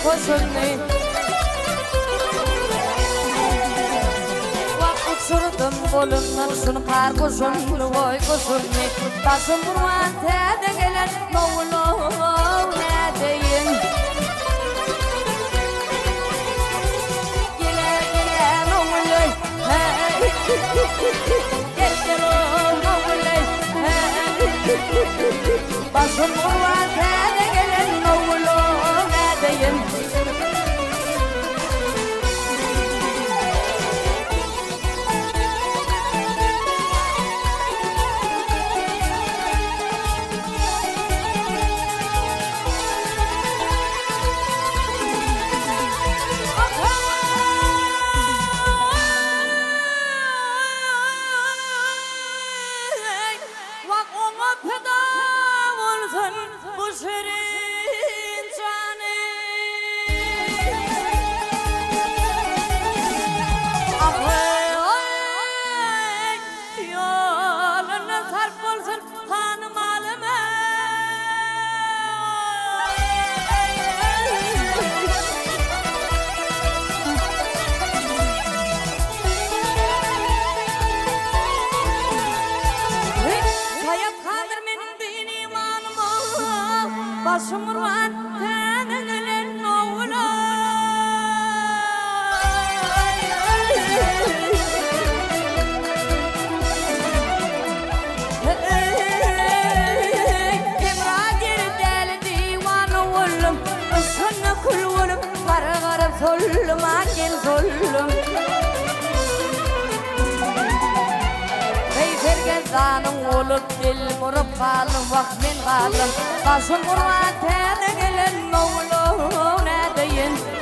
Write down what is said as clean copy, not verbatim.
Koşunni Vak uçurdum kolumdan şunu kar koşunni Oy koşunni Taşım burman tede gelen Moğlu ne deyin Gele gele Moğlu Gel gel Moğlu Taşım burman tede gelen Moğlu ne deyin Başımırvan tenelen oğlu Emragir del divan oğlum Isını kul oğlum Garı garı sollum Akil sollum Beytergen zanım olup Dil vurup kalım Vakmin kalım Başım vurma tene gelen Moğlu ne deyin